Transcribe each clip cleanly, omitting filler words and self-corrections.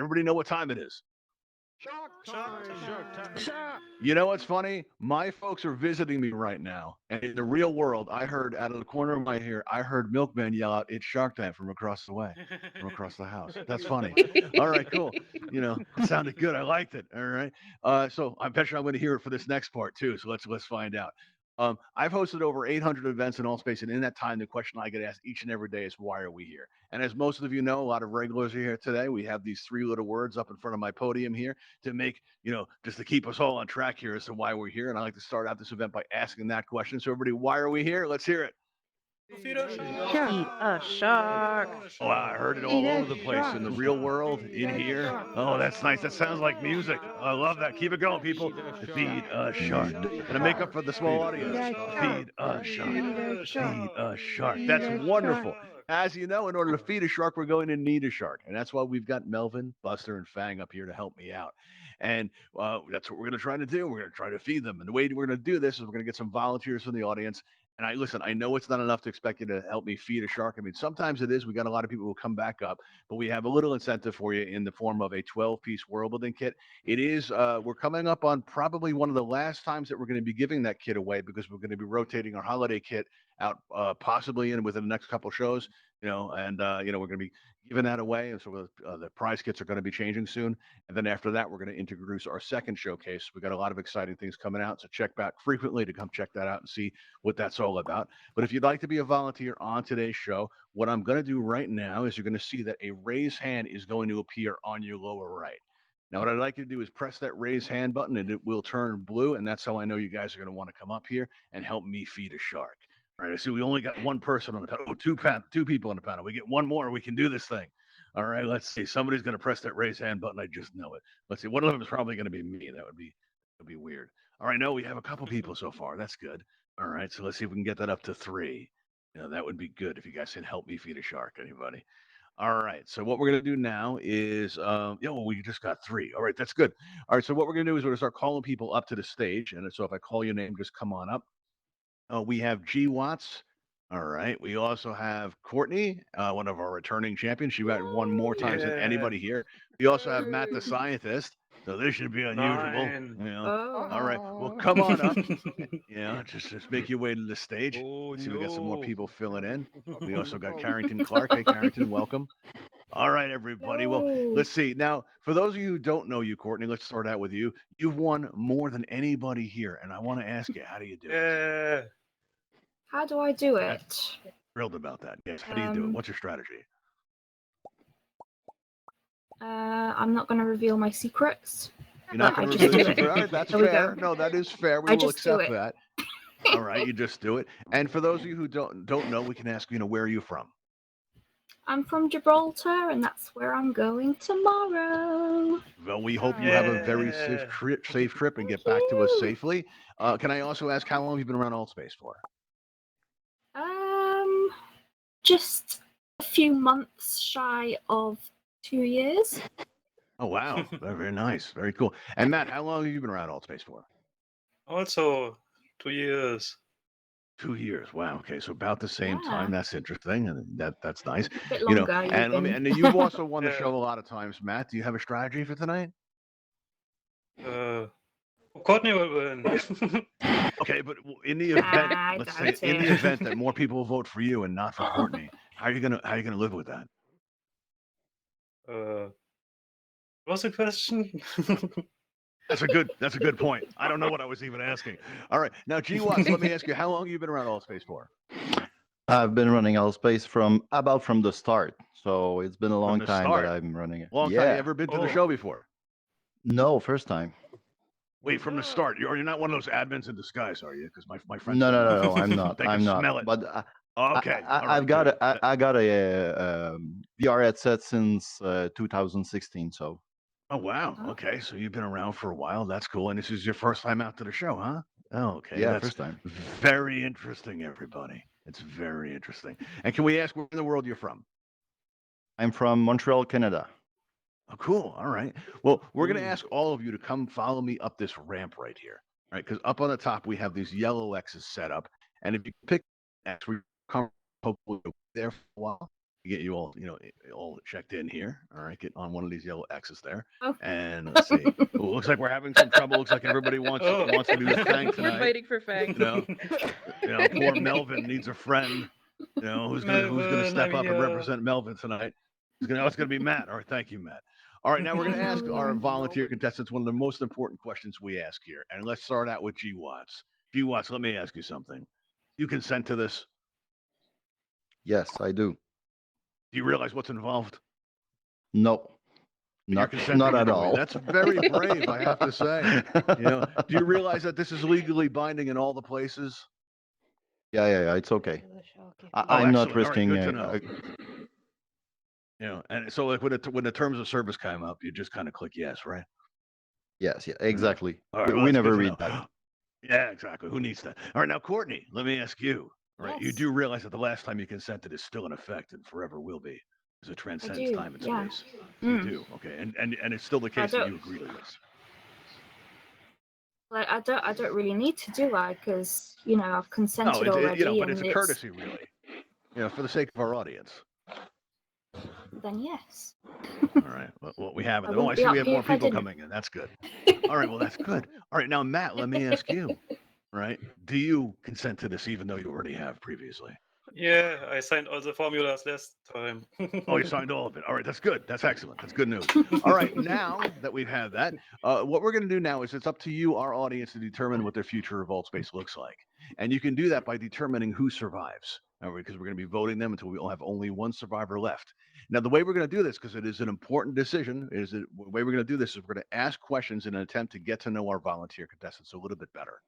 Everybody know what time it is? You know what's funny? My folks are visiting me right now, and in the real world, I heard out of the corner of my ear, I heard Milkman yell out, "It's Shark Time" from across the way, from across the house. That's funny. All right, cool. It sounded good. I liked it. All right. So I bet you I'm going to hear it for this next part too. So let's find out. I've hosted over 800 events in Altspace, and in that time, the question I get asked each and every day is, "Why are we here?" And as most of you know, a lot of regulars are here today. We have these three little words up in front of my podium here to make, just to keep us all on track here as to why we're here. And I like to start out this event by asking that question. So, everybody, why are we here? Let's hear it. Feed a shark. Oh, I heard it all over the place in the real world, in here. Oh, that's nice. That sounds like music. I love that. Keep it going, people. Feed a shark. Gonna make up for the small audience. Feed a shark. Feed a shark. That's wonderful. As you know, in order to feed a shark, we're going to need a shark. And that's why we've got Melvin, Buster, and Fang up here to help me out. And that's what we're going to try to do. We're going to try to feed them. And the way we're going to do this is we're going to get some volunteers from the audience. And I know it's not enough to expect you to help me feed a shark. I mean, sometimes it is. We got a lot of people who come back up, but we have a little incentive for you in the form of a 12-piece world building kit. It is, we're coming up on probably one of the last times that we're going to be giving that kit away because we're going to be rotating our holiday kit out possibly within the next couple shows, and we're going to be giving that away. And so the prize kits are going to be changing soon. And then after that, we're going to introduce our second showcase. We got a lot of exciting things coming out. So check back frequently to come check that out and see what that's all about. But if you'd like to be a volunteer on today's show, what I'm going to do right now is you're going to see that a raise hand is going to appear on your lower right. Now, what I'd like you to do is press that raise hand button and it will turn blue. And that's how I know you guys are going to want to come up here and help me feed a shark. All right, I see we only got one person on the panel. Oh, two people on the panel. We get one more, we can do this thing. All right, let's see. Somebody's going to press that raise hand button. I just know it. Let's see. One of them is probably going to be me. That would be weird. All right, no, we have a couple people so far. That's good. All right, so let's see if we can get that up to 3. That would be good if you guys can help me feed a shark. Anybody? All right. So what we're going to do now is, we just got 3. All right, that's good. All right, so what we're going to do is we're going to start calling people up to the stage. And so if I call your name, just come on up. We have G Watts. All right. We also have Courtney, one of our returning champions. She won more times than anybody here. We also have Matt, the scientist. So this should be unusual. All right. Well, come on up. Just make your way to the stage. See, we got some more people filling in. We also got Carrington Clark. Hey, Carrington, welcome. All right, everybody. Well, let's see. Now, for those of you who don't know you, Courtney, let's start out with you. You've won more than anybody here, and I want to ask you, how do you do it? How do I do it? Thrilled about that. Yes. How do you do it? What's your strategy? I'm not going to reveal my secrets. You're not going to reveal your secret? All right, that's fair. No, that is fair. We will accept that. All right, you just do it. And for those of you who don't know, we can ask, where are you from? I'm from Gibraltar, and that's where I'm going tomorrow. Well, we hope you have a very safe trip and get back to us safely. Can I also ask how long have you been around Altspace for? Just a few months shy of 2 years. Oh, wow. Very nice. Very cool. And Matt, how long have you been around Altspace for? Also 2 years. 2 years. Wow. Okay, so about the same time. That's interesting, and that's nice. A bit longer, and you've also won the show a lot of times, Matt. Do you have a strategy for tonight? Courtney will win. Okay, but in the event, let's say in the event that more people vote for you and not for Courtney, how are you gonna live with that? What's the question? That's a good point. I don't know what I was even asking. All right, now G Watts, let me ask you, how long have you been around Altspace for? I've been running Altspace from the start, so it's been a long time that I'm running it. Long time. You ever been to the show before? No, first time. Wait, from the start. You're not one of those admins in disguise, are you? Because my friends. No, I'm not. They I'm can not. smell it. But okay, I've got a VR headset since 2016. So. Oh wow. Okay, so you've been around for a while. That's cool. And this is your first time out to the show, huh? Oh, okay. Yeah, that's first time. Very interesting, everybody. It's very interesting. And can we ask where in the world you're from? I'm from Montreal, Canada. Oh, cool. All right. Well, we're going to ask all of you to come follow me up this ramp right here. All right, because up on the top we have these yellow X's set up, and if you pick X, we come hopefully there for a while. get you all, all checked in here. All right, get on one of these yellow X's there. Oh. And let's see. Ooh, looks like we're having some trouble. Looks like everybody wants Oh. to do Fang We're tonight. waiting for Fang. Poor Melvin needs a friend. Who's gonna step up and represent Melvin tonight? It's gonna be Matt. All right, thank you, Matt. All right, now we're gonna ask our volunteer contestants one of the most important questions we ask here, and let's start out with G Watts. G Watts, let me ask you something. You consent to this? Yes, I do. Do you realize what's involved? No, not at all. That's very brave, I have to say. Do you realize that this is legally binding in all the places? Yeah, it's okay. I'm not risking. Right, good to know. And so like when the terms of service come up, you just kind of click yes, right? Yes, exactly. Right, we never read that. Yeah, exactly. Who needs that? All right, now Courtney, let me ask you. All right, Yes. you do realize that the last time you consented is still in effect and forever will be. Because it transcends time and space. You do, okay, and it's still the case that you agree to this. Like I don't really need to, do I? Because I've consented already. But it's a courtesy, really. For the sake of our audience. Then yes. All right. Well, we have it. Oh, I see we have more people coming in. That's good. All right. Well, that's good. All right. Now, Matt, let me ask you. Right? Do you consent to this, even though you already have previously? Yeah, I signed all the formulas last time. Oh, you signed all of it. All right, that's good. That's excellent. That's good news. All right, now that we've had that, what we're going to do now is it's up to you, our audience, to determine what their future of Altspace looks like. And you can do that by determining who survives, because we're going to be voting them until we all have only one survivor left. Now, the way we're going to do this, because it is an important decision, the way we're going to do this is we're going to ask questions in an attempt to get to know our volunteer contestants a little bit better.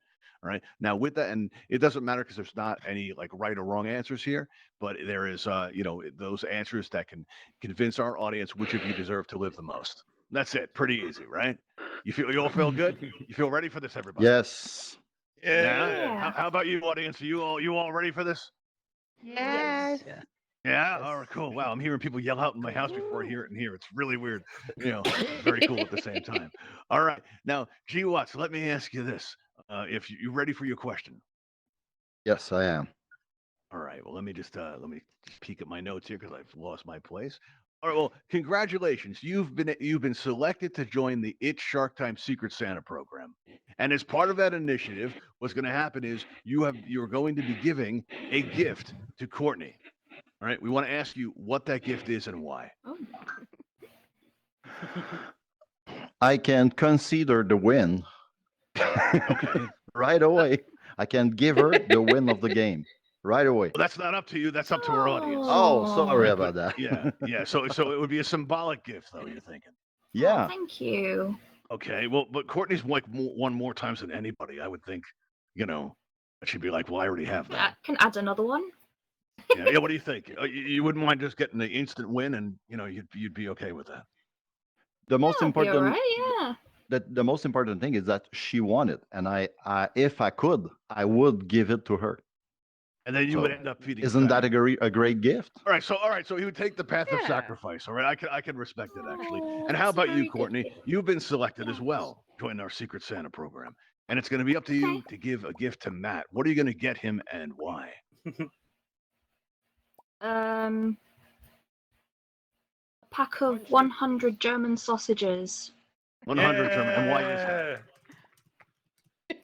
All right. Now, with that, and it doesn't matter because there's not any like right or wrong answers here, but there is, those answers that can convince our audience which of you deserve to live the most. That's it. Pretty easy, right? You all feel good? You feel ready for this, everybody? Yes. Yeah. How about you, audience? Are you all ready for this? Yes. Yeah. All right. Cool. Wow. I'm hearing people yell out in my house before I hear it in here. It's really weird. Very cool at the same time. All right. Now, G Watts, let me ask you this. If you're ready for your question. Yes, I am. All right. Well, let me just peek at my notes here because I've lost my place. All right. Well, congratulations. You've been selected to join the It's Shark Time Secret Santa program. And as part of that initiative, what's going to happen is you're going to be giving a gift to Courtney. All right. We want to ask you what that gift is and why. Oh. I can consider the win. Okay. Right away. I can give her the win of the game. Right away. Well, that's not up to you. That's up to our audience. Oh, sorry about that. Yeah. So it would be a symbolic gift, though. You're thinking. Yeah. Oh, thank you. Okay. Well, but Courtney's like won more times than anybody. I would think. She'd be like, "Well, I already have that." I can add another one. Yeah. What do you think? You wouldn't mind just getting the instant win, and you'd be okay with that. The most important. All right, yeah. The most important thing is that she won it, and I if I could, I would give it to her. And then you would end up feeding. Isn't that a great gift? All right, so he would take the path of sacrifice. All right, I can respect it actually. And how about you, Courtney? You've been selected as well to join our Secret Santa program, and it's going to be up to you to give a gift to Matt. What are you going to get him, and why? A pack of 100 German sausages. 100 German, and why is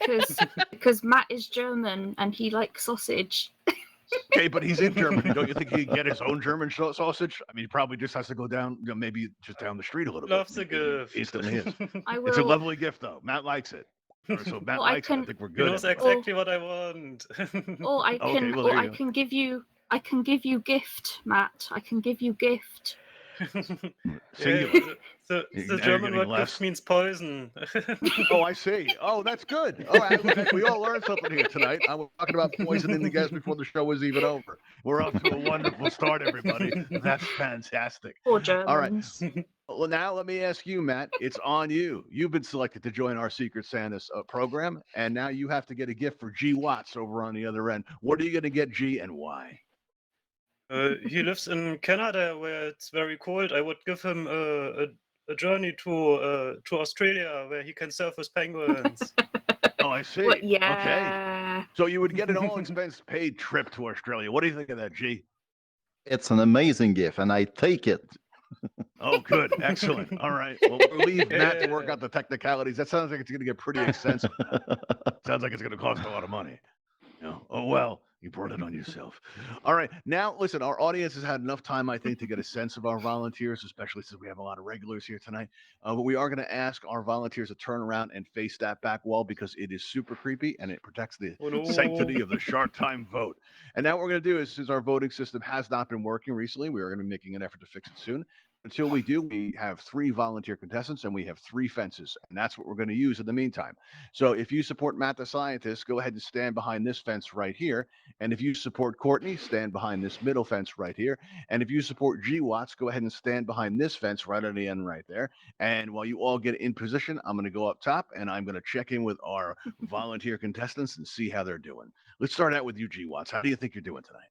that? Because Matt is German and he likes sausage. Okay, but he's in Germany. Don't you think he'd get his own German sausage? I mean, he probably just has to go down, maybe just down the street a little bit. Loves the gift. Instantly is. I will. It's a lovely gift, though. Matt likes it. So Matt likes it. I think we're good. He knows exactly what I want. Or I can give you gift, Matt. I can give you gift. Singular. The German word gift means poison. Oh, I see. Oh, that's good. Oh, we all learned something here tonight. I was talking about poisoning the guests before the show was even over. We're off to a wonderful start, everybody. That's fantastic. Poor Germans. All right. Well, now let me ask you, Matt. It's on you. You've been selected to join our Secret Santa's program, and now you have to get a gift for G Watts over on the other end. What are you going to get, G, and why? He lives in Canada, where it's very cold. I would give him a journey to Australia, where he can surf with penguins. Oh, I see. Well, yeah. Okay. So you would get an all-expense paid trip to Australia. What do you think of that, G? It's an amazing gift, and I take it. Oh, good. Excellent. All right. Well, we'll leave Matt to work out the technicalities. That sounds like it's going to get pretty expensive. Sounds like it's going to cost a lot of money. Oh, well, you brought it on yourself. All right. Now, listen, our audience has had enough time, I think, to get a sense of our volunteers, especially since we have a lot of regulars here tonight. But we are going to ask our volunteers to turn around and face that back wall because it is super creepy and it protects the sanctity of the Shark Time vote. And now what we're going to do is, since our voting system has not been working recently, we are going to be making an effort to fix it soon. Until we do, we have 3 volunteer contestants and we have 3 fences, and that's what we're going to use in the meantime. So if you support Matt the Scientist, go ahead and stand behind this fence right here. And if you support Courtney, stand behind this middle fence right here. And if you support G Watts, go ahead and stand behind this fence right on the end right there. And while you all get in position, I'm going to go up top and I'm going to check in with our volunteer contestants and see how they're doing. Let's start out with you, G Watts. How do you think you're doing tonight?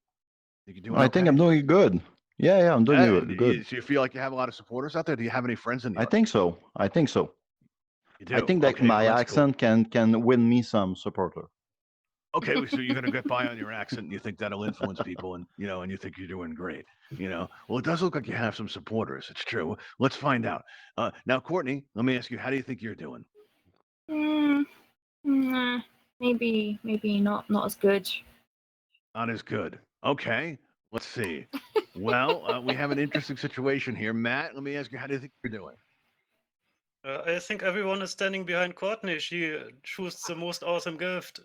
Think you're doing I okay? think I'm doing good. Yeah, I'm doing good. So you feel like you have a lot of supporters out there? Do you have any friends in the I think so. You do? I think that Okay, my well, that's accent can win me some supporter. Okay, so you're gonna get by on your accent, and you think that'll influence people, and and you think you're doing great. Well, it does look like you have some supporters. It's true. Let's find out. Now, Courtney, let me ask you, how do you think you're doing? Nah, maybe not as good. Not as good. Okay, let's see. Well, we have an interesting situation here. Matt, let me ask you, how do you think you're doing? I think everyone is standing behind Courtney. She chose the most awesome gift.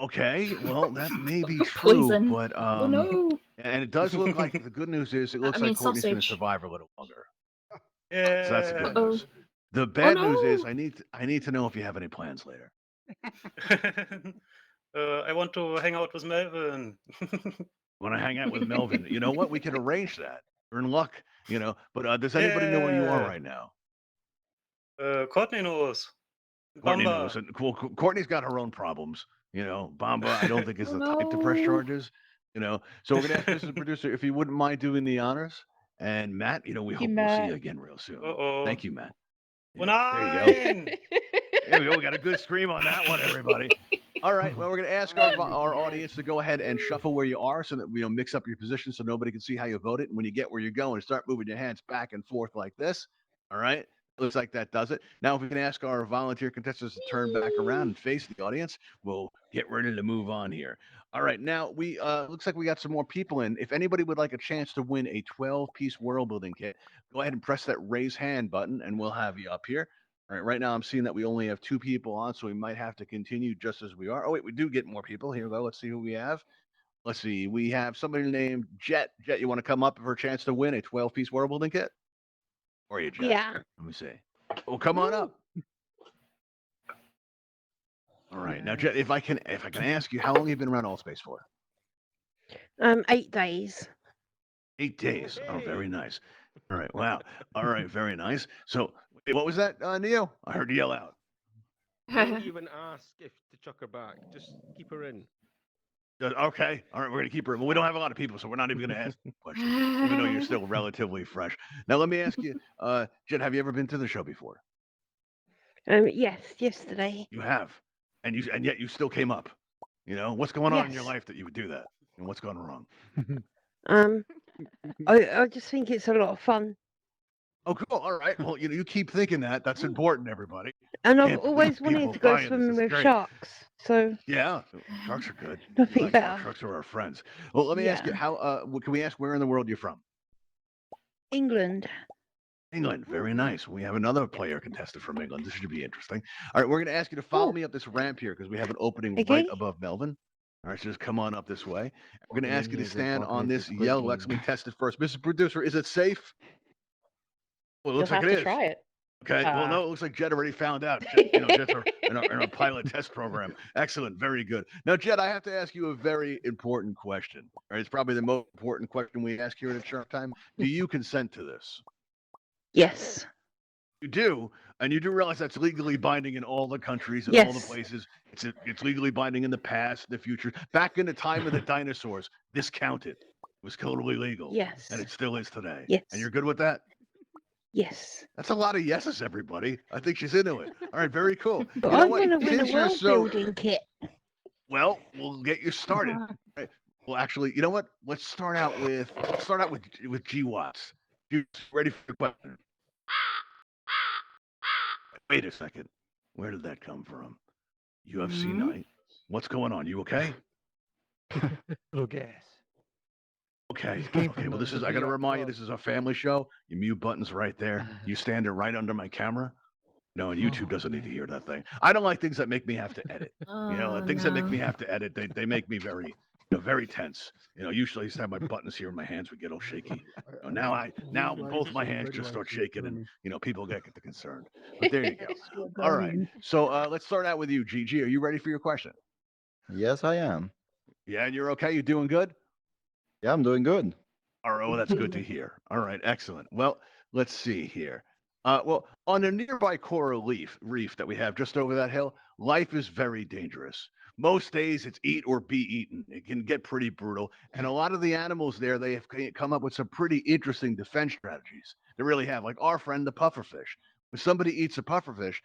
Okay, well, that may be true, Poison. but Oh no! and it does look like the good news is it looks like Courtney's going to sausage. survive a little longer. Yeah. So that's the good Uh-oh. news. The bad news no. is I need to know if you have any plans later. I want to hang out with Melvin. Want to hang out with Melvin? You know what? We could arrange that. You're in luck, But does anybody know where you are right now? Courtney knows. Courtney Bamba. knows. And Courtney's got her own problems. Bamba, I don't think is the type to press no. charges. So we're gonna ask Mrs. Producer if you wouldn't mind doing the honors. And Matt, we hope we'll see Matt. you again real soon. Uh-oh. Thank you, Matt. Well, There you go. nine. There we go. We got a good scream on that one, everybody. All right. Well, we're going to ask our audience to go ahead and shuffle where you are so that we don't mix up your position so nobody can see how you voted. And when you get where you're going, start moving your hands back and forth like this. All right. Looks like that does it. Now, if we can ask our volunteer contestants to turn back around and face the audience, we'll get ready to move on here. All right. Now, we looks like we got some more people in. If anybody would like a chance to win a 12-piece world building kit, go ahead and press that raise hand button, and we'll have you up here. All right, right now I'm seeing that we only have 2 people on, so we might have to continue just as we are. Oh, wait, we do get more people. Here we go. Let's see who we have. Let's see. We have somebody named Jet. Jet, you want to come up for a chance to win a 12-piece world building kit? Or are you, Jet? Yeah. Let me see. Well, come on up. All right. Now, Jet, if I can ask you, how long have you been around Altspace for? 8 days. 8 days. Oh, very nice. All right. Wow. All right. Very nice. So, what was that, Neo? I heard you yell out. Don't even ask if to chuck her back. Just keep her in. Okay. All right. We're going to keep her. Well, we don't have a lot of people, so we're not even going to ask questions, even though you're still relatively fresh. Now, let me ask you, Jen, have you ever been to the show before? Yes, yesterday. You have. And yet you still came up. What's going on in your life that you would do that? And what's going wrong? I just think it's a lot of fun. Oh, cool. All right. Well, you keep thinking that. That's important, everybody. And I've Can't always believe wanted to people go buying this. swimming It's with great. sharks. So Yeah, sharks are good. nothing Like better. sharks are our friends. Well, let me ask you, Yeah. how can we ask where in the world you're from? England. England. Very nice. We have another player contestant from England. This should be interesting. All right, we're going to ask you to follow me up this ramp here because we have an opening right Okay. above Melvin. All right, so just come on up this way. We're going to ask you to stand on this yellow. Let's me test it first. Mrs. Producer, is it safe? Well, it looks like it is. Try it. Okay. Well, no, it looks like Jed already found out. Jed's in our pilot test program. Excellent. Very good. Now, Jed, I have to ask you a very important question. All right, it's probably the most important question we ask here at Shark Time. Do you consent to this? Yes. You do, and you do realize that's legally binding in all the countries and all the Yes. places. It's legally binding in the past, the future. Back in the time of the dinosaurs, this counted. It was totally legal. Yes. And it still is today. Yes. And you're good with that? Yes. That's a lot of yeses, everybody. I think she's into it. All right, very cool. But You know I what? want to win Since a you're world building kit. Well, we'll get you started. Right. Well, actually, you know what? Let's start out with G Watts. You ready for the question? Wait a second. Where did that come from? UFC Mhm. night. What's going on? You okay? Oh, guess. Okay. He's came Okay. from Well, the- this is. the I got to beat-up remind you, club. this is a family show. Your mute button's right there. You stand it right under my camera. No, and YouTube doesn't need to hear that thing. I don't like things that make me have to edit. Oh Things that make no. me have to edit, they make me very, very tense. Usually I used to have my buttons here and my hands would get all shaky. Now both my hands just start shaking and people get concerned. But there you go. All right. So let's start out with you, Gigi. Are you ready for your question? Yes, I am. Yeah, and you're okay? You doing good? Yeah, I'm doing good. All right, well, that's good to hear. All right, excellent. Well, let's see here. Well, on a nearby coral reef that we have just over that hill, life is very dangerous. Most days it's eat or be eaten. It can get pretty brutal. And a lot of the animals there, they have come up with some pretty interesting defense strategies. They really have, like our friend, the pufferfish. When somebody eats a pufferfish,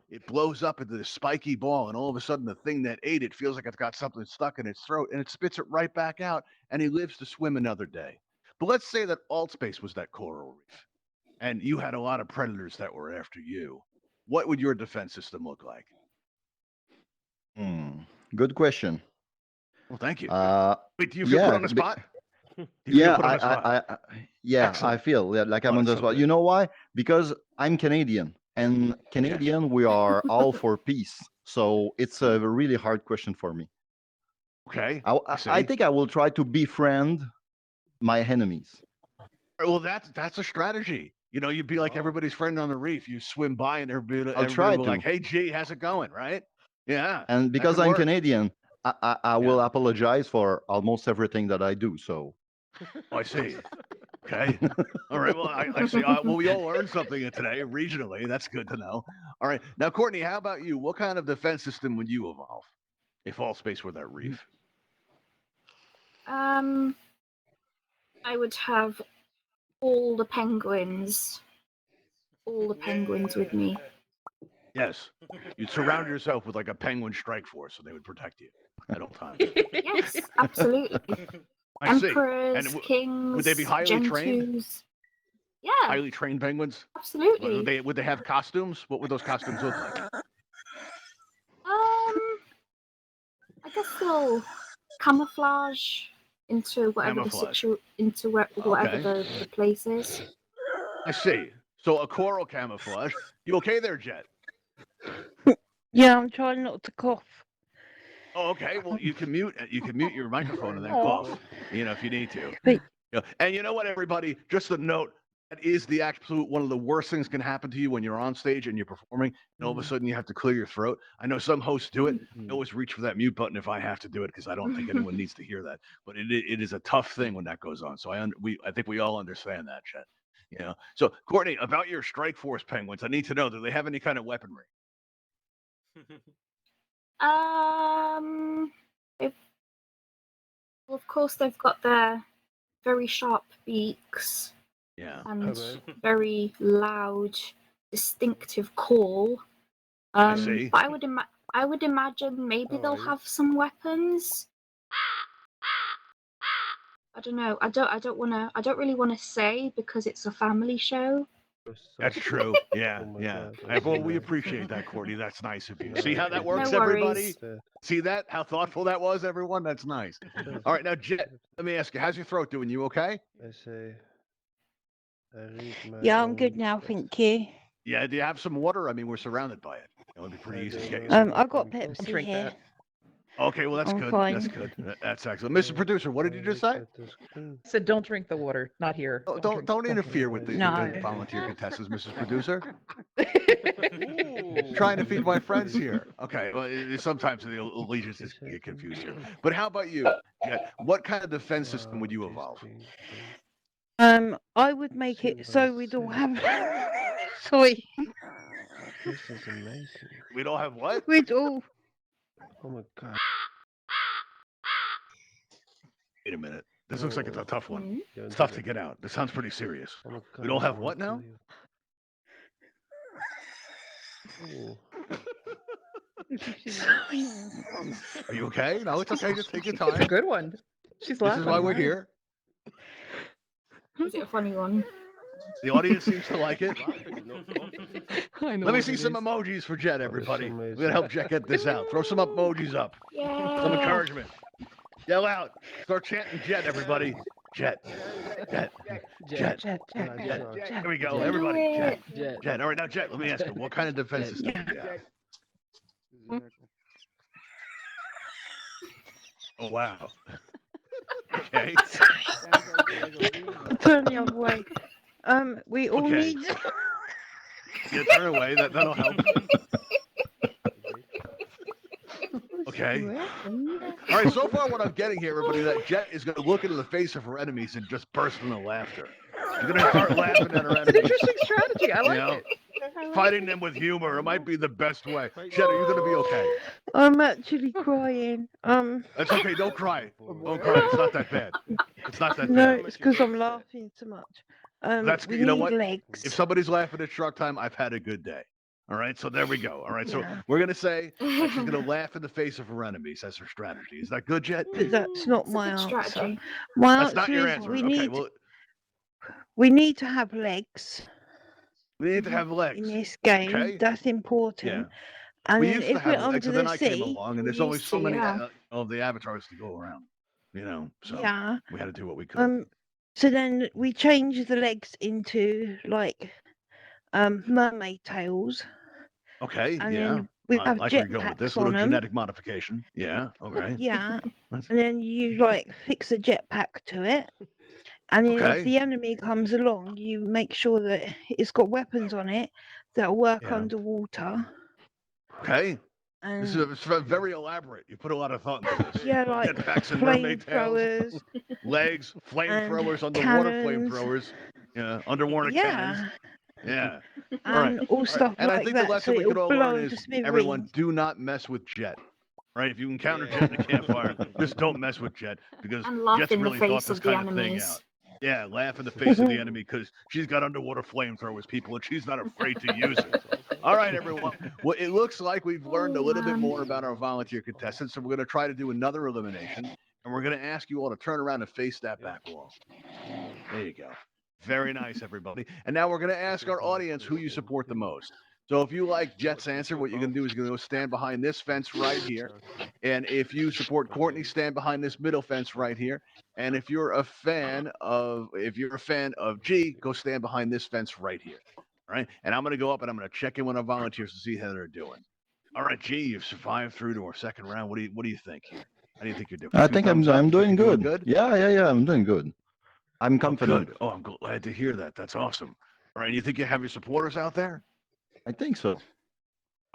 it blows up into this spiky ball, and all of a sudden the thing that ate it feels like it's got something stuck in its throat, and it spits it right back out, and he lives to swim another day. But let's say that Altspace was that coral reef, and you had a lot of predators that were after you. What would your defense system look like? Hmm. Good question. Well, thank you. Uh, Wait, do you feel put yeah, on the spot? Do you feel yeah, put on the spot? yeah, I Excellent. feel like I'm Oh, on that's the so spot. good. You know why? Because I'm Canadian, and Canadian, we are all for peace. So it's a really hard question for me. Okay, I see. think I will try to befriend my enemies. Well, that's a strategy. You'd be like everybody's friend on the reef. You swim by, and everybody I'll try will like, to. "Hey, G, how's it going?" Right? Yeah, And that because could I'm work. Canadian, I Yeah. will apologize for almost everything that I do. So Oh, I see. Okay. All right. Well, I see. Well, we all learned something today regionally. That's good to know. All right. Now, Courtney, how about you? What kind of defense system would you evolve if Altspace were that reef? I would have all the penguins with me. Yes. You'd surround yourself with like a penguin strike force, so they would protect you at all times. Yes, absolutely. I see. Emperors, And kings, would they be highly trained? Gentus. Yeah, Highly trained penguins? absolutely. Would they have costumes? What would those costumes look like? I guess they'll camouflage into whatever Camouflage. whatever Okay. the place is. I see. So a coral camouflage. You okay there, Jet? Yeah, I'm trying not to cough. Oh, okay. Well, you can mute your microphone and then cough, if you need to. But- And you know what, everybody? Just a note. That is the absolute one of the worst things can happen to you when you're on stage and you're performing, and all of a sudden you have to clear your throat. I know some hosts do it. I always reach for that mute button if I have to do it because I don't think anyone needs to hear that. But it is a tough thing when that goes on. So I think we all understand that, Chet. So Courtney, about your Strike Force penguins, I need to know: do they have any kind of weaponry? Well, of course they've got their very sharp beaks Yeah. and Okay. very loud, distinctive call. I see. But I would imagine maybe they'll Alright. have some weapons. I don't know. I don't really want to say because it's a family show. That's true. Yeah, Oh my yeah. God, Well, we yeah. appreciate that, Courtney. That's nice of you. Yeah, See how that okay. works, No everybody? worries. See that? How thoughtful that was, everyone? That's nice. All right, now, Jet, let me ask you, how's your throat doing? You okay? I say, I read my Yeah, I'm good own now, text. thank you. Yeah, do you have some water? I mean, we're surrounded by it. It would be pretty I easy to don't get you know. some. I've got I'll Pepsi drink here. that. Okay, well, that's I'm good. fine. That's good. That's excellent. Mr. Producer, what did you just say? Said don't drink the water. Not here. Oh, don't interfere with the No. volunteer contestants, Mrs. Producer. Ooh. Trying to feed my friends here. Okay, well, sometimes the allegiances get confused here. But how about you, Jet? What kind of defense system would you evolve? I would make it so we'd all have. Sorry, This is amazing. We'd all have what? we'd all. Oh my God. Wait a minute. This looks like it's a tough one. Hmm? Don't It's do tough to that. get out. This sounds pretty serious. Oh my God. We'd all have I what now? tell you. Ooh. Are you okay? No, it's okay. Just take your It's a time. good one. She's This laughing. is why we're right? here. Is it a funny one? The audience seems to like it. Laughing is not talking. I know Let me what see it some is. emojis for Jet, everybody. some We're is- gonna help Jet get this out. Throw some emojis up. Some Yeah. encouragement. Yell out. Start chanting Jet, everybody. Jet. Jet. Jet. Jet. Here we go, Do everybody. Jet. it. Jet. Jet. All right, now Jet. Let me ask you, what kind of defense system Jet. do you have? Oh wow. Okay. Turn the other way. We all Okay. need. Yeah, turn away. That'll help. Okay. All right. So far, what I'm getting here, everybody, that Jet is going to look into the face of her enemies and just burst into laughter. She's going to start laughing at her It's an enemies. interesting strategy. I like know, it. Fighting them with humor. It might be the best way. Jet, are you going to be okay? I'm actually crying. That's okay. Don't cry. Don't cry. It's not that bad. It's not that No, bad. it's because I'm laughing so much. That's we you know need what? legs. If somebody's laughing at Shark Time, I've had a good day. All right, so there we go. All right, so Yeah. we're gonna say that she's gonna laugh in the face of her enemies. That's her strategy. Is that good, Jet? But that's not It's a my good answer. strategy. My That's not answer your is answer. we Okay, need well, we need to have legs we need to have in legs. this game. Okay. That's important. Yeah. And We then used to if we're have legs, under and then the I came sea, along, and We there's only used so to, many yeah. of the avatars to go around. You know, so yeah. we had to do what we could. So then we change the legs into like mermaid tails, Okay, and yeah. then we I have like where you're going with this jetpacks little on them. genetic modification. Yeah. Okay. Yeah, That's- and then you like fix a jetpack to it, and then Okay. if the enemy comes along, you make sure that it's got weapons on it that'll work Yeah. underwater. Okay. And This is very elaborate. You put a lot of thought into this. yeah, like Jetpacks and mermaid tails, flamethrowers. legs, flamethrowers, underwater cannons. flamethrowers, yeah, underwater cannons. Yeah, Yeah. All right. and all stuff And I like think that. the lesson so we could it'll all blow learn into is everyone smithereens. do not mess with Jet. Right? If you encounter Jet in a campfire, just don't mess with Jet because And laugh Jet's in the really thought face this of the kind of thing enemies. out. Yeah, laugh in the face of the enemy because she's got underwater flamethrowers, people, and she's not afraid to use it. All right, everyone. Well, it looks like we've learned a little bit more about our volunteer contestants, so we're going to try to do another elimination, and we're going to ask you all to turn around and face that back wall. There you go. Very nice, everybody. And now we're going to ask our audience who you support the most. So if you like Jet's answer, what you're going to do is you're going to go stand behind this fence right here. And if you support Courtney, stand behind this middle fence right here. And if you're a fan of G, go stand behind this fence right here. All right. And I'm going to go up and I'm going to check in with our volunteers to see how they're doing. All right, G, you've survived through to our second round. What do you think here? How do you think you're doing? I Two think thumbs up? I'm doing You doing good. Yeah, I'm doing good. I'm Oh, confident. good. Oh, I'm glad to hear that. That's awesome. All right. You think you have your supporters out there? I think so.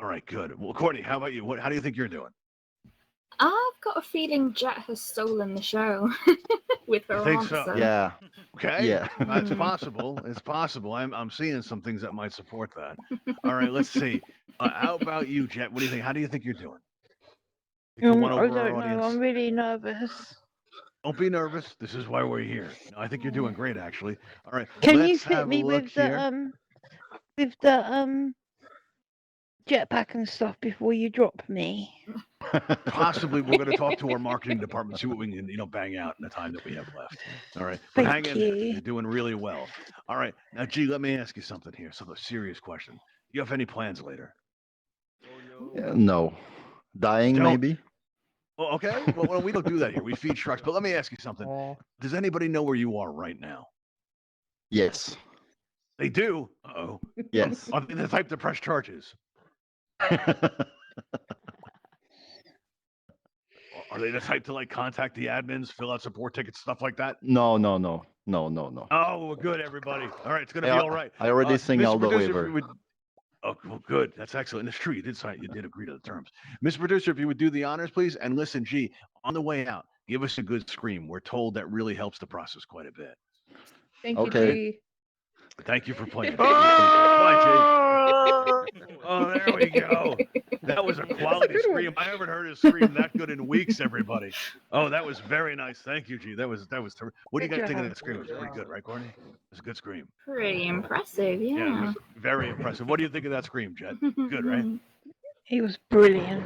All right, good. Well, Courtney, how about you? How do you think you're doing? I've got a feeling Jet has stolen the show with her I think so. answer. Yeah. Okay. Yeah. That's possible. It's possible. I'm seeing some things that might support that. All right, let's see. How about you, Jet? What do you think? How do you think you're doing? You can win I over our don't know. audience. I'm really nervous. Don't be nervous. This is why we're here. I think you're doing great, actually. All right. Can you let's fit have a me look with here. the jetpack and stuff before you drop me? Possibly, we're going to talk to our marketing department, see what we can, bang out in the time that we have left. All right. But Thank hang in there. you. You're doing really well. All right. Now, G, let me ask you something here. So, a serious question. Do you have any plans later? No. Dying, Don't. maybe? Well, okay. Well, we don't do that here. We feed sharks. But let me ask you something. Aw. Does anybody know where you are right now? Yes. They do. Uh-oh. Yes. Are they the type to press charges? Are they the type to contact the admins, fill out support tickets, stuff like that? No. Oh, well, good, everybody. All right, it's gonna be all right. I already sing Mr. all the Producer, if waiver. you would- Oh, well, good. That's excellent. It's true. You did sign. You did agree to the terms. Mr. Producer, if you would do the honors, please. And listen, G, on the way out, give us a good scream. We're told that really helps the process quite a bit. Thank Okay. you, G. Thank you for playing. Bye, G. Oh, there we go. That was a quality good one. scream. I haven't heard a scream that good in weeks, everybody. Oh, that was very nice. Thank you, G. That was terrific. What do you Good guys think of job. that scream? It was pretty good, right, Courtney? It was a good scream. Pretty impressive, Yeah, it yeah. was very impressive. What do you think of that scream, Jet? Good, right? He was brilliant.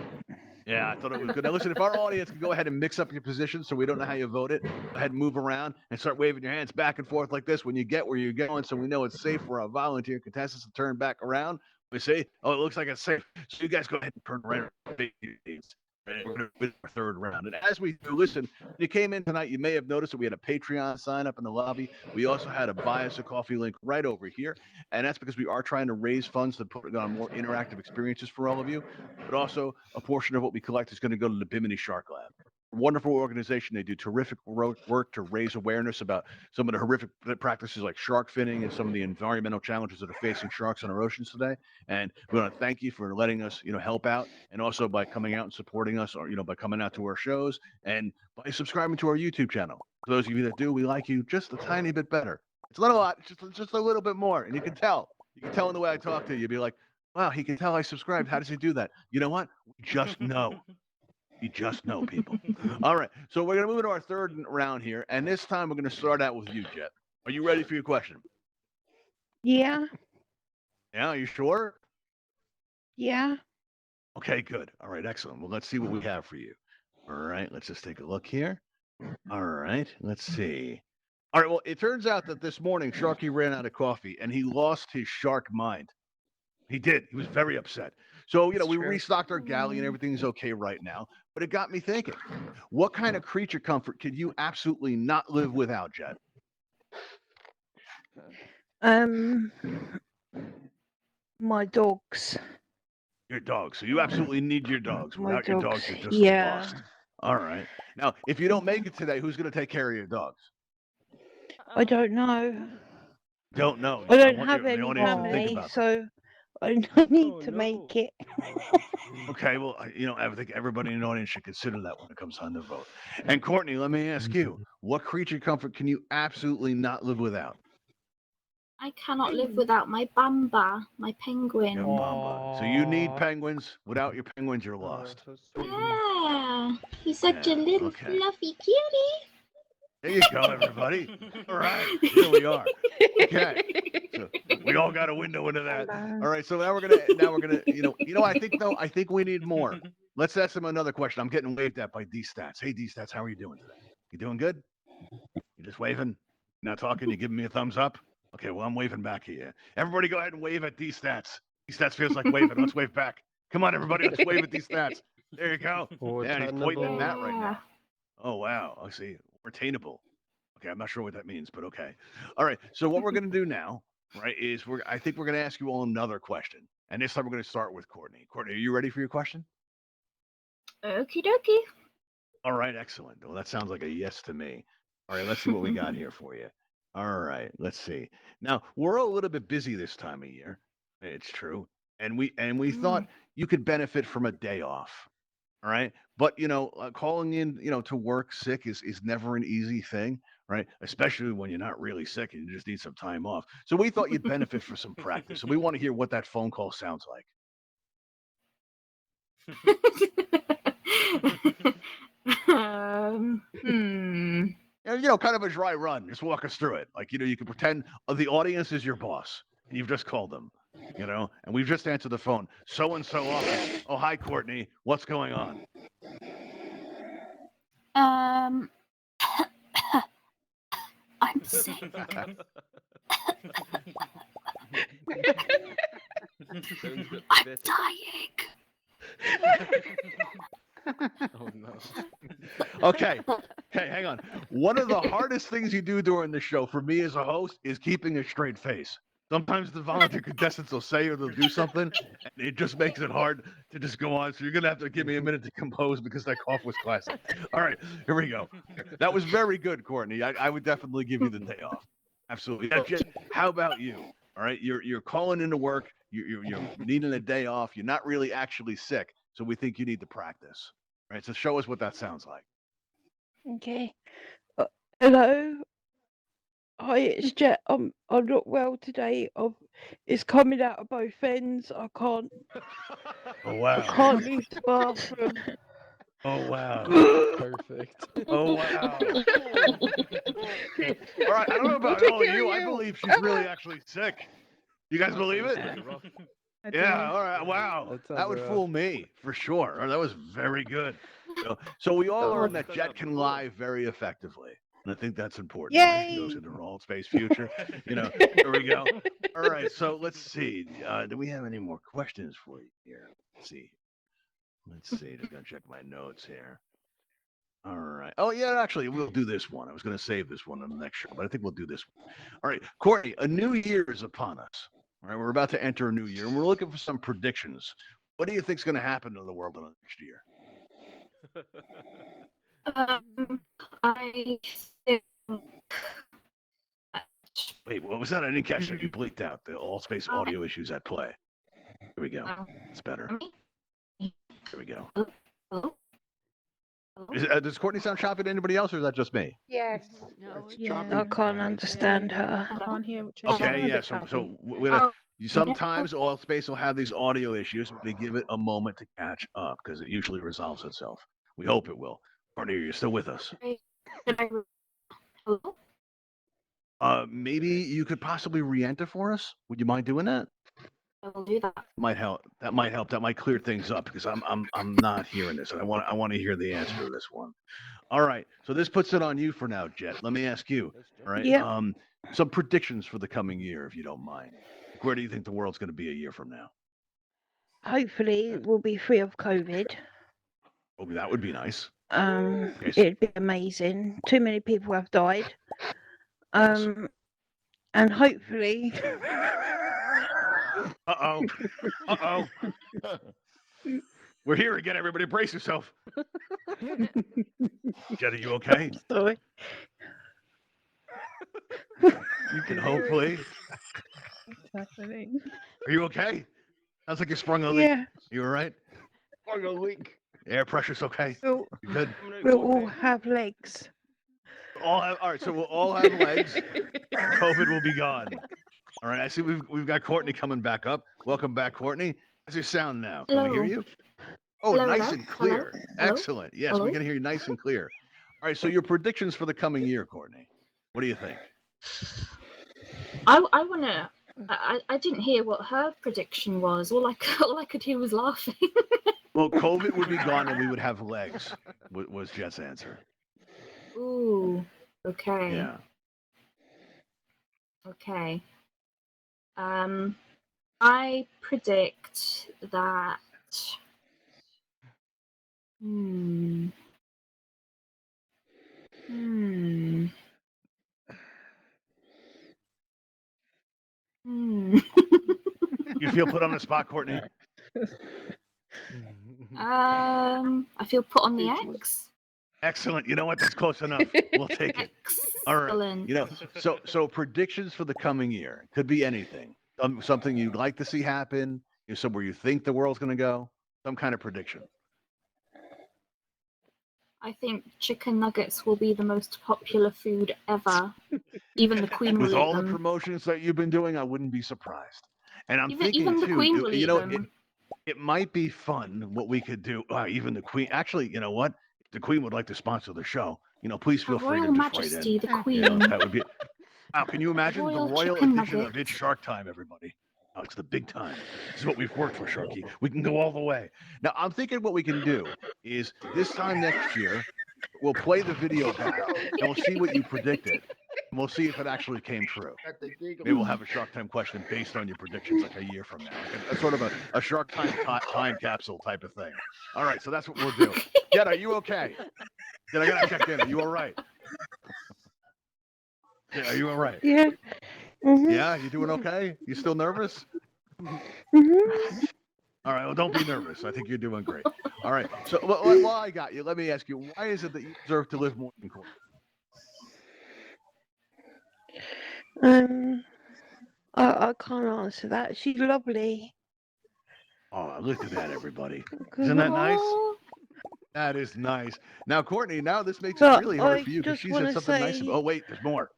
Yeah, I thought it was good. Now, listen, if our audience can go ahead and mix up your position so we don't know how you voted, go ahead and move around and start waving your hands back and forth like this when you get where you're going so we know it's safe for our volunteer contestants to turn back around. We say, oh, it looks like it's safe. So you guys go ahead and turn around. We're going to do our third round. And as we do, listen, when you came in tonight, you may have noticed that we had a Patreon sign up in the lobby. We also had a buy us a coffee link right over here. And that's because we are trying to raise funds to put on more interactive experiences for all of you. But also, a portion of what we collect is going to go to the Bimini Shark Lab. Wonderful organization. They do terrific work to raise awareness about some of the horrific practices like shark finning and some of the environmental challenges that are facing sharks in our oceans today. And we want to thank you for letting us, help out, and also by coming out and supporting us, or by coming out to our shows and by subscribing to our YouTube channel. For those of you that do, we like you just a tiny bit better. It's not a lot, just a little bit more, and you can tell. You can tell in the way I talk to you. You'd be like, wow, he can tell I subscribed. How does he do that? You know what? We just know. You just know, people. All right. So we're going to move into our third round here. And this time we're going to start out with you, Jet. Are you ready for your question? Yeah. Yeah. Are you sure? Yeah. Okay, good. All right. Excellent. Well, let's see what we have for you. All right. Let's just take a look here. All right. Let's see. All right. Well, it turns out that this morning Sharky ran out of coffee and he lost his shark mind. He did. He was very upset. So, we restocked our galley and everything's okay right now. But it got me thinking, what kind of creature comfort could you absolutely not live without, Jet? My dogs. Your dogs. So you absolutely need your dogs. My Without your dogs, dogs, you're just yeah. lost. All right. Now, if you don't make it today, who's going to take care of your dogs? I don't know. Don't know. I don't want have the any audience to think family, about that. so I need to make it. Okay, well, I think everybody in the audience should consider that when it comes time to vote. And Courtney, let me ask you, what creature comfort can you absolutely not live without? I cannot live without my Bamba, my penguin. Your Bamba. So you need penguins. Without your penguins, you're lost. So sweet. Yeah, he's such a little okay. fluffy cutie. There you go, everybody. All right, here we are. Okay, so we all got a window into that. All right, so now we're gonna, I think we need more. Let's ask him another question. I'm getting waved at by D-Stats. Hey, D-Stats, how are you doing today? You doing good? You just waving? Not talking? You giving me a thumbs up? Okay, well, I'm waving back at you. Everybody go ahead and wave at D-Stats. D-Stats feels like waving. Let's wave back. Come on, everybody, let's wave at D-Stats. There you go. Yeah, he's pointing at Matt right now. Oh, wow. I see. Retainable. Okay, I'm not sure what that means, but okay. All right, so what we're going to do now, right, is I think we're going to ask you all another question. And this time we're going to start with Courtney. Courtney, are you ready for your question? Okie dokie. All right, excellent. Well, that sounds like a yes to me. All right, let's see what we got here for you. All right, let's see. Now, we're all a little bit busy this time of year. It's true. And we thought you could benefit from a day off. All right. But, calling in, to work sick is never an easy thing, right? Especially when you're not really sick and you just need some time off. So we thought you'd benefit for some practice. So we want to hear what that phone call sounds like. Kind of a dry run. Just walk us through it. Like, you can pretend the audience is your boss and you've just called them, and we've just answered the phone. So-and-so office. Oh, hi, Courtney. What's going on? I'm sick. I'm dying. Oh no. Okay, hang on. One of the hardest things you do during the show for me as a host is keeping a straight face. Sometimes the volunteer contestants will say or they'll do something, and it just makes it hard to just go on. So you're going to have to give me a minute to compose because that cough was classic. All right, here we go. That was very good, Courtney. I would definitely give you the day off. Absolutely. Now, Jen, how about you? All right, you're calling into work. You're needing a day off. You're not really actually sick, so we think you need to practice. All right, so show us what that sounds like. Okay. Hello. Hi, it's Jet. I'm not well today. It's coming out of both ends. I can't. Oh wow. I can't leave the bathroom. Oh wow. Perfect. Oh wow. All right, I don't know about all of you. I believe she's really actually sick. You guys believe it? Yeah, all right. Wow. That That sounds would rough. fool me for sure. That was very good. So we all Oh, learned that done Jet that can before. lie very effectively. And I think that's important as she goes Yay! into her Altspace future. There we go. All right. So let's see. Do we have any more questions for you here? Let's see. Just gonna check my notes here. All right. Oh yeah, actually, we'll do this one. I was gonna save this one on the next show, but I think we'll do this one. All right, Courtney, a new year is upon us. All right, we're about to enter a new year, and we're looking for some predictions. What do you think's gonna happen to the world in the next year? I think Wait, what was that? I didn't catch that. You bleeped out the Altspace audio issues at play. Here we go. It's better. Here we go. Hello? Does Courtney sound choppy to anybody else, or is that just me? Yes. No, Yeah. I can't understand her. I can't hear what Okay, yeah. Oh, Sometimes Altspace will have these audio issues. But they give it a moment to catch up because it usually resolves itself. We hope it will. Courtney, are you still with us? Hello? Maybe you could possibly re-enter for us. Would you mind doing that? I will do that. Might help. That might help. That might clear things up because I'm not hearing this, and I want to hear the answer to this one. All right. So this puts it on you for now, Jet. Let me ask you. All right. Yeah. Some predictions for the coming year, if you don't mind. Where do you think the world's going to be a year from now? Hopefully, we'll be free of COVID. Oh, that would be nice. Okay, so- It'd be amazing. Too many people have died. And hopefully, Uh-oh. Uh-oh. We're here again, everybody. Brace yourself. Jet, are you okay? sorry. And hopefully. What's happening? Are you okay? Sounds like you sprung a leak. Yeah, You all right? Sprung a leak. Air pressure's okay? we'll, You good? we'll all have legs. All right, so we'll all have legs. COVID will be gone. All right, I see we've got Courtney coming back up. Welcome back, Courtney. How's your sound now? Can we hear Hello. you? Oh, Hello, nice hello, and clear. hello, Excellent. Yes, hello. we can hear you nice and clear. All right, so your predictions for the coming year, Courtney. What do you think? I wanna. I didn't hear what her prediction was. All I could hear was laughing. Well, COVID would be gone and we would have legs, was Jet's answer. Ooh. Okay. Yeah. Okay. I predict that. Hmm. Hmm. Hmm. You feel put on the spot, Courtney? I feel put on the X. Excellent. You know what? That's close enough. We'll take it. All right. Excellent. So predictions for the coming year could be anything. Something you'd like to see happen, somewhere you think the world's going to go, some kind of prediction. I think chicken nuggets will be the most popular food ever. Even the Queen will With eat all the them. promotions that you've been doing, I wouldn't be surprised. And I'm thinking Even the too, Queen will eat them. it might be fun what we could do. Even the Queen. Actually, you know what? If the Queen would like to sponsor the show, please Her feel free Royal to just write Majesty, in. the Queen. That would be. Wow, can you imagine the Royal royal chicken edition of nuggets. It's Shark Time, everybody? Oh, it's the big time. This is what we've worked for, Sharky. We can go all the way. Now, I'm thinking what we can do is this time next year, we'll play the video back and we'll see what you predicted. And we'll see if it actually came true. Maybe we'll have a Shark Time question based on your predictions like a year from now. Like a sort of a Shark Time time capsule type of thing. All right, so that's what we'll do. Jet, are you okay? Jet, I gotta check in. Are you all right? Yeah, are you all right? Yeah. Mm-hmm. Yeah, you doing okay? You still nervous? Mm-hmm. All right, well, don't be nervous. I think you're doing great. All right, so while I got you, let me ask you, why is it that you deserve to live more than Courtney? I can't answer that. She's lovely. Oh, look at that, everybody. Isn't that nice? Oh, That is nice. Now, Courtney, now this makes But it really hard I for you because just she said wanna something nice say- about. Oh, wait, there's more.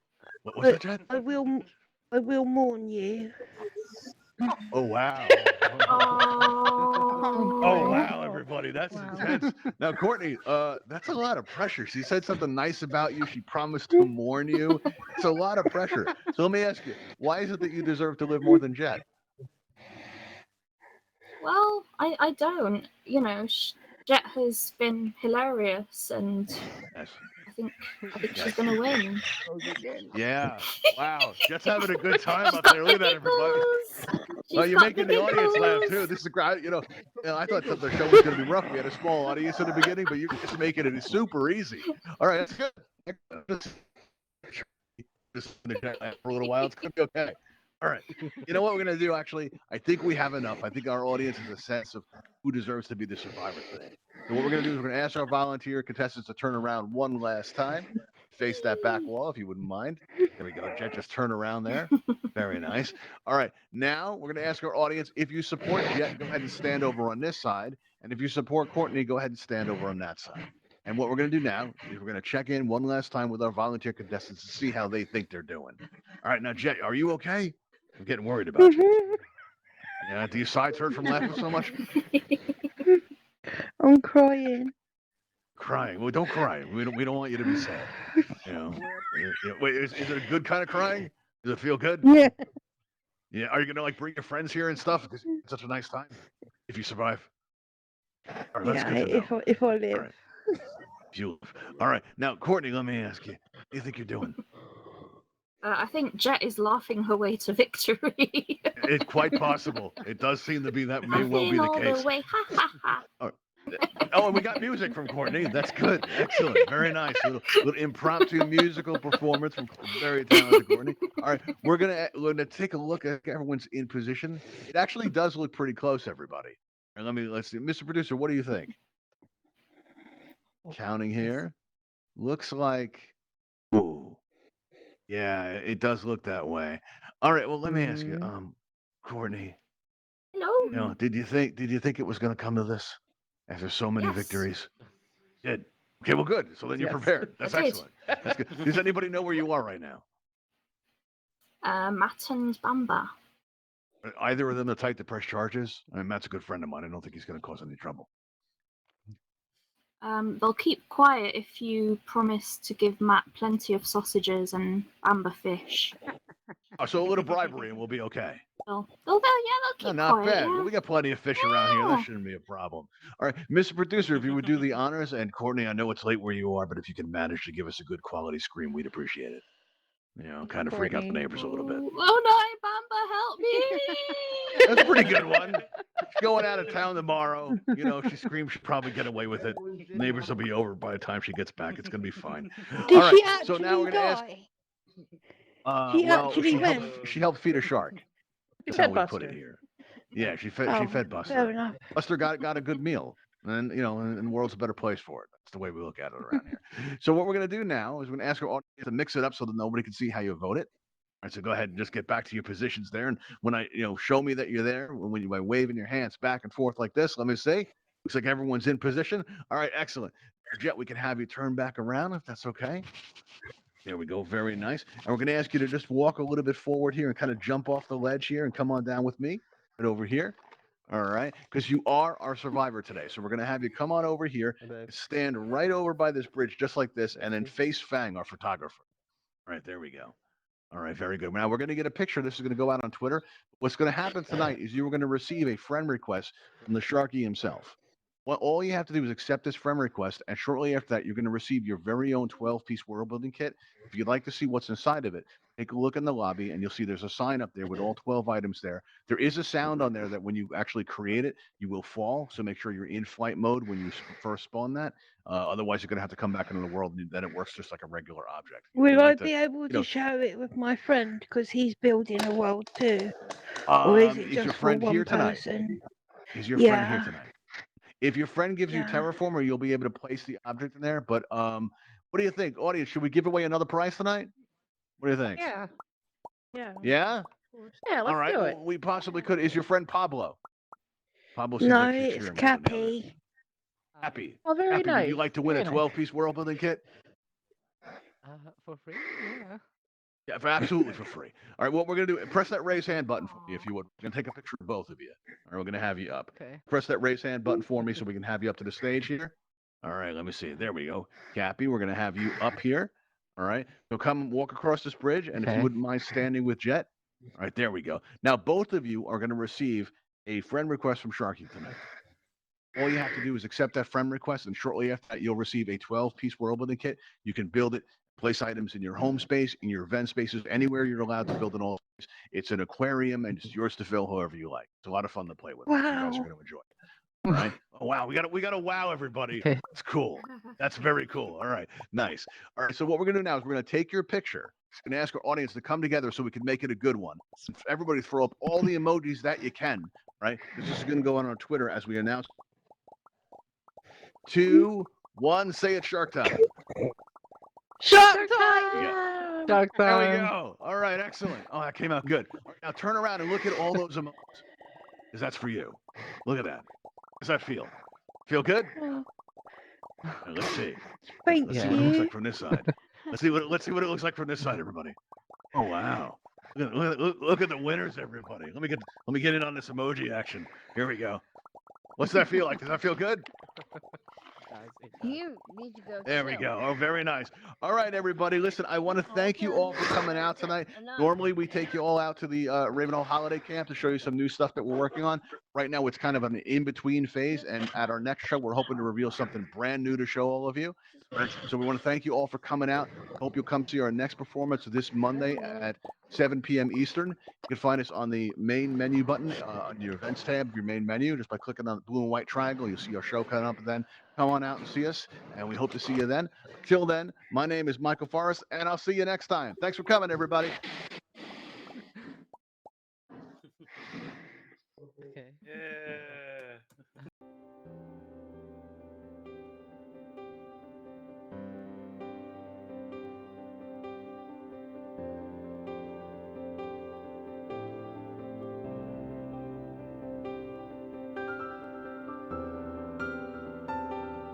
What was that, Jet? I will mourn you. Oh, wow. oh. Oh, wow, everybody. That's Wow. intense. Now, Courtney, that's a lot of pressure. She said something nice about you. She promised to mourn you. It's a lot of pressure. So let me ask you, why is it that you deserve to live more than Jet? Well, I don't. You know, Jet has been hilarious, and Yes. I think she's gonna win. Yeah. Wow. Just having a good time She's up got there. the Look at that, everybody. giggles. Well, She's you're got making the audience laugh too. giggles. This is the crowd. I thought the show was going to be rough. We had a small audience in the beginning, but you're just making it super easy. All right, that's good. Just for a little while, it's going to be okay. All right. You know what we're going to do? Actually, I think we have enough. I think our audience has a sense of who deserves to be the survivor today. So what we're going to do is we're going to ask our volunteer contestants to turn around one last time. Face that back wall, if you wouldn't mind. There we go. Jet, just turn around there. Very nice. All right. Now we're going to ask our audience, if you support Jet, go ahead and stand over on this side. And if you support Courtney, go ahead and stand over on that side. And what we're going to do now is we're going to check in one last time with our volunteer contestants to see how they think they're doing. All right. Now, Jet, are you okay? I'm getting worried about you. Yeah, do your sides hurt from laughing so much? I'm crying. Crying. Well, don't cry. We don't want you to be sad. Wait, is it a good kind of crying? Does it feel good? Yeah. Yeah. Are you gonna bring your friends here and stuff? Because it's such a nice time. If you survive. All right, that's good to know. If I live. All right. If you live. All right. Now, Courtney, let me ask you. What do you think you're doing? I think Jet is laughing her way to victory. It's quite possible. It does seem to be that may well be the all case. the way. Ha ha ha. Oh, and we got music from Courtney. That's good. Excellent. Very nice. Little impromptu musical performance from very talented Courtney. All right, we're gonna take a look at everyone's in position. It actually does look pretty close, everybody. And let's see, Mr. Producer, what do you think? Counting here, looks like. Ooh, yeah, it does look that way. All right. Well, let me ask you, Courtney. Hello. Did you think it was gonna come to this? After so many Yes. victories. Good. Okay, well, good. So then you're Yes. prepared. That's I did. excellent. That's good. Does anybody know where you are right now? Matt and Bamba. Are either of them the type to press charges? I mean, Matt's a good friend of mine. I don't think he's going to cause any trouble. They'll keep quiet if you promise to give Matt plenty of sausages and Bamba fish. Oh, so a little bribery and we'll be okay. They'll No, keep not quiet. bad. Yeah. Well, we got plenty of fish around here. That Yeah. shouldn't be a problem. All right, Mr. Producer, if you would do the honors, and Courtney, I know it's late where you are, but if you can manage to give us a good quality scream, we'd appreciate it. Kind of freak out the Courtney. neighbors a little bit. Oh no, Bamba, help me! That's a pretty good one. She's going out of town tomorrow. She screams, she'll probably get away with it. Neighbors will be over by the time she gets back. It's going to be fine. Did All right, she actually so now we're going to ask. die? She She helped feed a shark. That's how we put it here. Yeah, she fed Buster. Fair enough. Buster got a good meal, and and the world's a better place for it. That's the way we look at it around here. So what we're going to do now is we're going to ask our audience to mix it up so that nobody can see how you voted. All right, so go ahead and just get back to your positions there, and when I show me that you're there, when you by waving your hands back and forth like this, let me see. Looks like everyone's in position. All right, excellent. Jet, we can have you turn back around if that's okay. There we go. Very nice. And we're going to ask you to just walk a little bit forward here and kind of jump off the ledge here and come on down with me right over here. All right. Because you are our survivor today. So we're going to have you come on over here, stand right over by this bridge just like this, and then face Fang, our photographer. All right. There we go. All right. Very good. Now we're going to get a picture. This is going to go out on Twitter. What's going to happen tonight is you're going to receive a friend request from the Sharky himself. Well, all you have to do is accept this friend request, and shortly after that, you're going to receive your very own 12-piece world building kit. If you'd like to see what's inside of it, take a look in the lobby, and you'll see there's a sign up there with all 12 items there. There is a sound on there that when you actually create it, you will fall. So make sure you're in flight mode when you first spawn that. Otherwise, you're going to have to come back into the world, and then it works just like a regular object. Will I be able to share it with my friend because he's building a world too? Or is it Is your just friend for here one tonight? person? Is your friend here Yeah. tonight? If your friend gives you Yeah. Terraformer, you'll be able to place the object in there. But what do you think, audience? Should we give away another prize tonight? What do you think? Yeah. Yeah. Yeah? Yeah, let's All right. do it. Well, we possibly could. Is your friend Pablo? Pablo seems No, like she's it's here more than the others. Cappy. Happy. Oh, very Happy, nice. would you like to win a very nice. 12-piece world building kit? For free? Yeah. Yeah, absolutely for free. All right, what we're going to do, press that raise hand button for me, if you would. We're going to take a picture of both of you. All right, we're going to have you up. Okay. Press that raise hand button for me so we can have you up to the stage here. All right, let me see. There we go. Cappy, we're going to have you up here. All right, so come walk across this bridge, and if you Okay. wouldn't mind standing with Jet. All right, there we go. Now, both of you are going to receive a friend request from Sharky tonight. All you have to do is accept that friend request, and shortly after that, you'll receive a 12-piece world building kit. You can build it, place items in your home space, in your event spaces, anywhere you're allowed to build an all. It's an aquarium, and it's yours to fill however you like. It's a lot of fun to play with. You guys are Wow. going to enjoy it. All right. Oh, wow. We got to wow everybody. That's cool. That's very cool. All right. Nice. All right. So what we're going to do now is we're going to take your picture. We're going to ask our audience to come together so we can make it a good one. Everybody throw up all the emojis that you can. Right. This is going to go on our Twitter as we announce. 2, 1, say it, Shark Time. Shark Yeah. time! Shark There we time. go. All right, excellent. Oh, that came out good. All right, now turn around and look at all those emojis, because that's for you. Look at that. How does that feel? Feel good? Oh, All right, let's see. thank Let's see what it looks you. like from this side. Let's see what it looks like from this side, everybody. Oh wow. Look at the winners, everybody. Let me get in on this emoji action. Here we go. What's that feel like? Does that feel good? You need to go. There we chill. go. Oh, very nice. All right, everybody. Listen, I want to thank you all for coming out tonight. Enough. Normally, we take you all out to the Ravenhall Holiday Camp to show you some new stuff that we're working on. Right now, it's kind of an in-between phase, and at our next show, we're hoping to reveal something brand new to show all of you. Right? So we want to thank you all for coming out. Hope you'll come see our next performance this Monday at 7 p.m. Eastern. You can find us on the main menu button on your events tab, your main menu, just by clicking on the blue and white triangle. You'll see our show coming up then. Come on out and see us, and we hope to see you then. Till then, my name is Michael Forrest, and I'll see you next time. Thanks for coming, everybody.